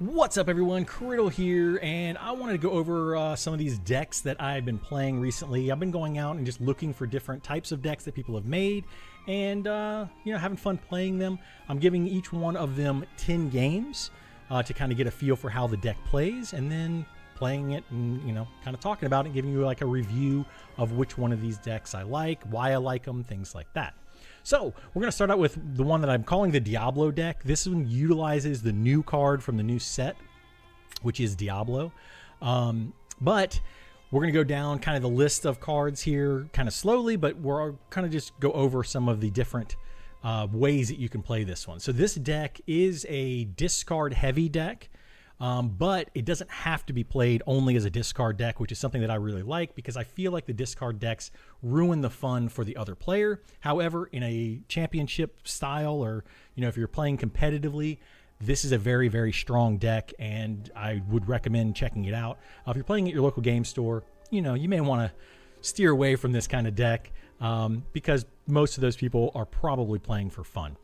What's up, everyone? Kriddle here, and I wanted to go over some of these decks that I've been playing recently. I've been going out and just looking for different types of decks that people have made, and having fun playing them. I'm giving each one of them 10 games to kind of get a feel for how the deck plays, and then playing it and kind of talking about it, giving you like a review of which one of these decks I like, why I like them, things like that. So we're going to start out with the one that I'm calling the Diablo deck. This one utilizes the new card from the new set, which is Diablo. But we're going to go down kind of the list of cards here kind of slowly, but we're kind of just go over some of the different ways that you can play this one. So this deck is a discard heavy deck. But it doesn't have to be played only as a discard deck, which is something that I really like because I feel like the discard decks ruin the fun for the other player. However, in a championship style or, if you're playing competitively, this is a very, very strong deck and I would recommend checking it out. If you're playing at your local game store, you may want to steer away from this kind of deck because most of those people are probably playing for fun.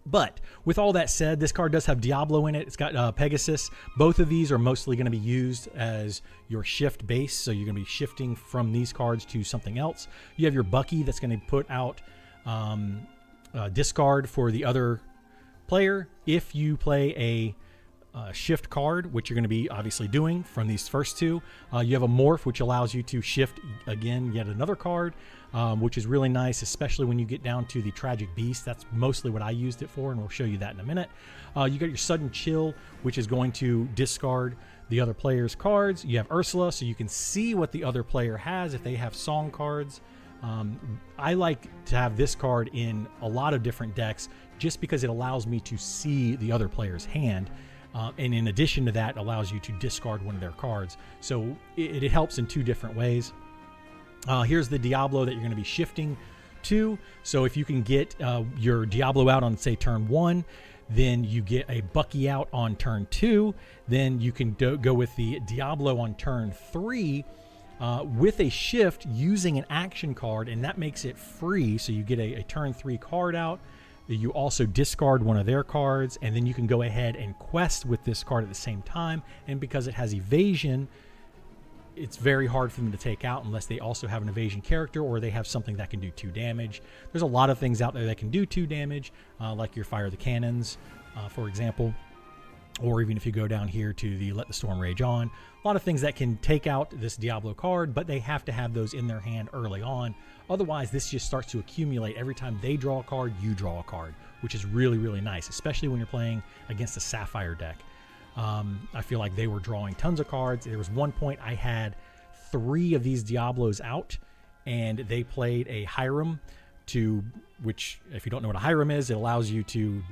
But with all that said, this card does have Diablo in it. It's got Pegasus. Both of these are mostly going to be used as your shift base. So you're going to be shifting from these cards to something else. You have your Bucky that's going to put out discard for the other player. If you play a shift card, which you're going to be obviously doing from these first two, you have a Morph, which allows you to shift again yet another card. Which is really nice, especially when you get down to the Tragic Beast. That's mostly what I used it for, and we'll show you that in a minute. You got your Sudden Chill, which is going to discard the other player's cards. You have Ursula, so you can see what the other player has if they have song cards. I like to have this card in a lot of different decks just because it allows me to see the other player's hand. And in addition to that, allows you to discard one of their cards. So it helps in two different ways. Here's the Diablo that you're going to be shifting to. So if you can get your Diablo out on, say, turn 1, then you get a Bucky out on turn 2. Then you can go with the Diablo on turn 3 with a shift using an action card, and that makes it free. So you get a turn 3 card out. You also discard one of their cards, and then you can go ahead and quest with this card at the same time. And because it has evasion, it's very hard for them to take out unless they also have an evasion character or they have something that can do 2 damage. There's a lot of things out there that can do 2 damage, like your Fire the Cannons, for example. Or even if you go down here to the Let the Storm Rage On. A lot of things that can take out this Diablo card, but they have to have those in their hand early on. Otherwise, this just starts to accumulate. Every time they draw a card, you draw a card, which is really, really nice, especially when you're playing against a Sapphire deck. I feel like they were drawing tons of cards. There was one point I had 3 of these Diablos out, and they played a Hiram, which, if you don't know what a Hiram is, it allows you to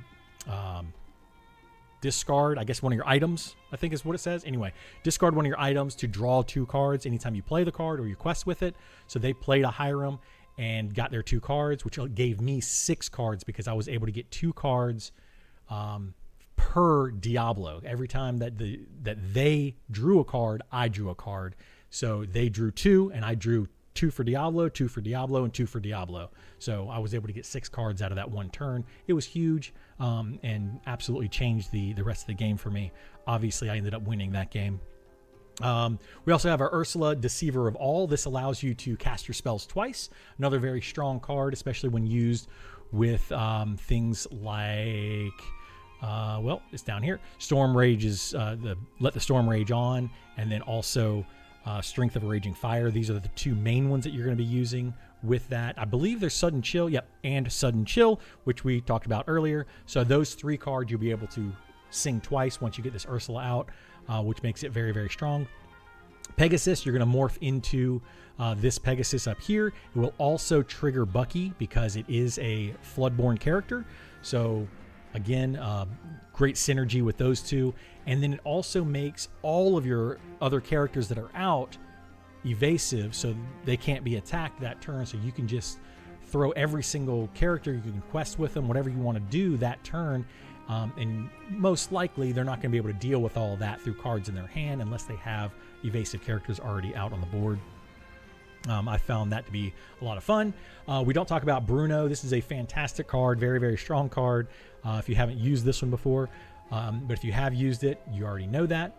discard, I guess, one of your items, I think is what it says. Anyway, discard one of your items to draw 2 cards anytime you play the card or you quest with it. So they played a Hiram and got their 2 cards, which gave me 6 cards because I was able to get 2 cards per Diablo. Every time that they drew a card, I drew a card. So they drew 2, and I drew 2 for Diablo, 2 for Diablo, and 2 for Diablo. So I was able to get 6 cards out of that one turn. It was huge, and absolutely changed the rest of the game for me. Obviously, I ended up winning that game. We also have our Ursula, Deceiver of All. This allows you to cast your spells twice. Another very strong card, especially when used with things like... it's down here. Storm Rage is Let the Storm Rage On, and then also Strength of a Raging Fire. These are the 2 main ones that you're going to be using with that. I believe there's Sudden Chill, and Sudden Chill, which we talked about earlier. So those 3 cards you'll be able to sing twice once you get this Ursula out, which makes it very, very strong. Pegasus, you're going to morph into this Pegasus up here. It will also trigger Bucky because it is a Floodborn character. So again, great synergy with those 2. And then it also makes all of your other characters that are out evasive, so they can't be attacked that turn. So you can just throw every single character. You can quest with them, whatever you want to do that turn. And most likely, they're not going to be able to deal with all of that through cards in their hand unless they have evasive characters already out on the board. I found that to be a lot of fun. We don't talk about Bruno. This is a fantastic card, very, very strong card. If you haven't used this one before, But if you have used it, you already know that.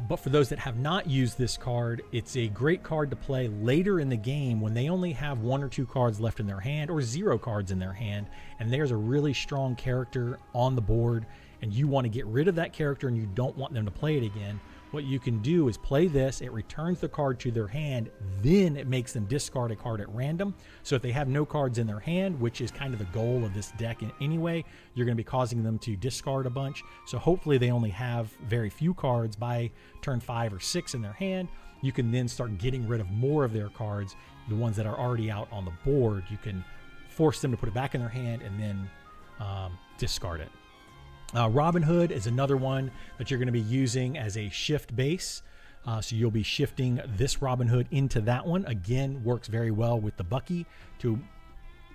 But for those that have not used this card, it's a great card to play later in the game when they only have 1 or 2 cards left in their hand or 0 cards in their hand, and there's a really strong character on the board and you want to get rid of that character and you don't want them to play it again. What you can do is play this, it returns the card to their hand, then it makes them discard a card at random. So if they have no cards in their hand, which is kind of the goal of this deck anyway, you're going to be causing them to discard a bunch. So hopefully they only have very few cards by turn 5 or 6 in their hand. You can then start getting rid of more of their cards, the ones that are already out on the board. You can force them to put it back in their hand and then discard it. Robin Hood is another one that you're going to be using as a shift base. So you'll be shifting this Robin Hood into that one. Again, works very well with the Bucky to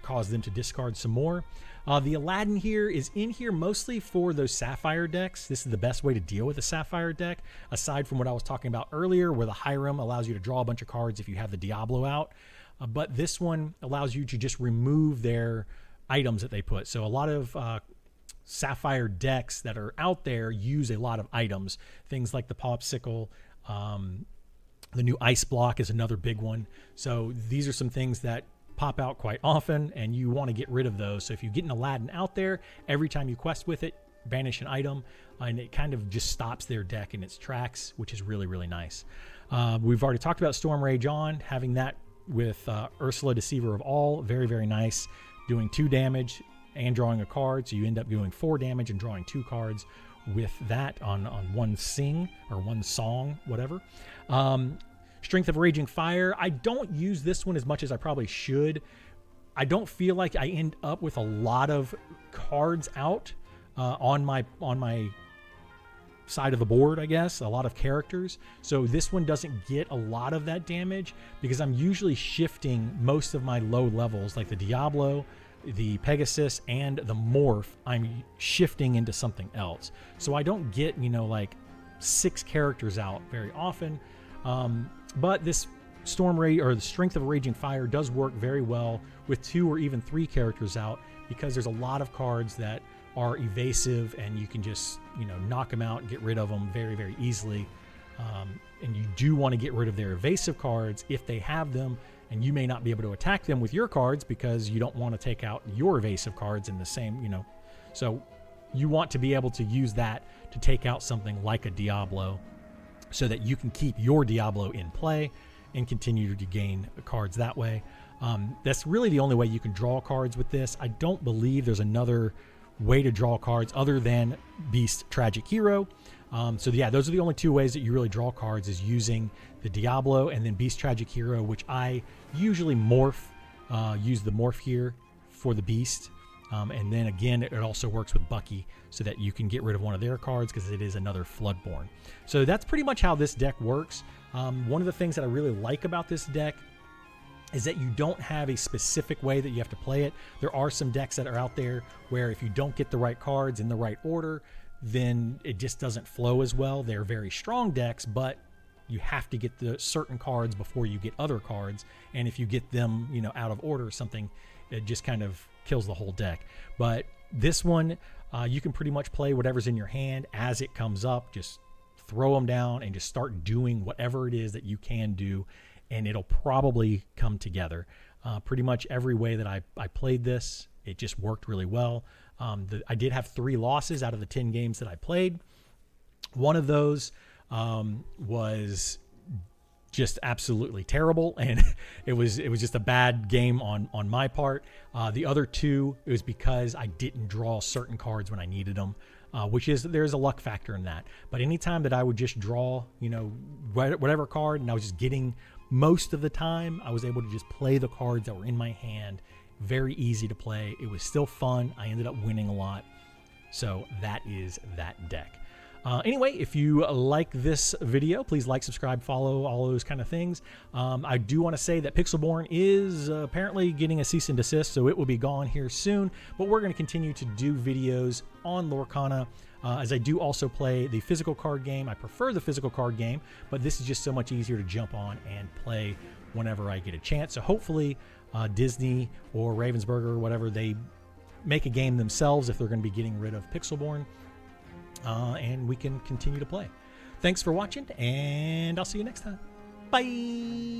cause them to discard some more. The Aladdin here is in here mostly for those Sapphire decks. This is the best way to deal with a Sapphire deck, aside from what I was talking about earlier, where the Hiram allows you to draw a bunch of cards if you have the Diablo out. But this one allows you to just remove their items that they put. So a lot of Sapphire decks that are out there use a lot of items, things like the Popsicle. The new Ice Block is another big one. So these are some things that pop out quite often and you want to get rid of those. So if you get an Aladdin out there, every time you quest with it, banish an item, and it kind of just stops their deck in its tracks, which is really, really nice. We've already talked about Storm Rage On, having that with Ursula, Deceiver of All, very, very nice, doing 2 damage and drawing a card, so you end up doing 4 damage and drawing 2 cards with that on one sing or one song, whatever. Strength of Raging Fire, I don't use this one as much as I probably should. I don't feel like I end up with a lot of cards out on my side of the board, I guess, a lot of characters. So this one doesn't get a lot of that damage because I'm usually shifting most of my low levels, like the Diablo, the Pegasus, and the Morph. I'm shifting into something else. So I don't get, like 6 characters out very often. But this Storm Rage, or the Strength of Raging Fire, does work very well with 2 or even 3 characters out, because there's a lot of cards that are evasive and you can just, knock them out and get rid of them very, very easily. And you do want to get rid of their evasive cards if they have them, and you may not be able to attack them with your cards because you don't want to take out your evasive cards in the same, So you want to be able to use that to take out something like a Diablo so that you can keep your Diablo in play and continue to gain cards that way. That's really the only way you can draw cards with this. I don't believe there's another way to draw cards other than Beast Tragic Hero. So yeah, those are the only 2 ways that you really draw cards, is using the Diablo and then Beast Tragic Hero, which I usually use the morph here for the Beast. And then again, it also works with Bucky so that you can get rid of one of their cards because it is another Floodborn. So that's pretty much how this deck works. One of the things that I really like about this deck is that you don't have a specific way that you have to play it. There are some decks that are out there where if you don't get the right cards in the right order, then it just doesn't flow as well. They're very strong decks, but you have to get the certain cards before you get other cards. And if you get them, out of order or something, it just kind of kills the whole deck. But this one, you can pretty much play whatever's in your hand as it comes up. Just throw them down and just start doing whatever it is that you can do, and it'll probably come together. Pretty much every way that I played this, it just worked really well. I did have 3 losses out of the 10 games that I played. One of those was just absolutely terrible, and it was just a bad game on my part. The other 2, it was because I didn't draw certain cards when I needed them, there's a luck factor in that. But anytime that I would just draw, whatever card, and I was just getting, most of the time, I was able to just play the cards that were in my hand. Very easy to play. It was still fun. I ended up winning a lot. So that is that deck. Anyway, if you like this video, please like, subscribe, follow, all those kind of things. I do want to say that Pixelborn is apparently getting a cease and desist, so it will be gone here soon. But we're going to continue to do videos on Lorcana, as I do also play the physical card game. I prefer the physical card game, but this is just so much easier to jump on and play whenever I get a chance. So hopefully Disney or Ravensburger or whatever, they make a game themselves if they're going to be getting rid of Pixelborn. and we can continue to play. Thanks for watching, and I'll see you next time. Bye.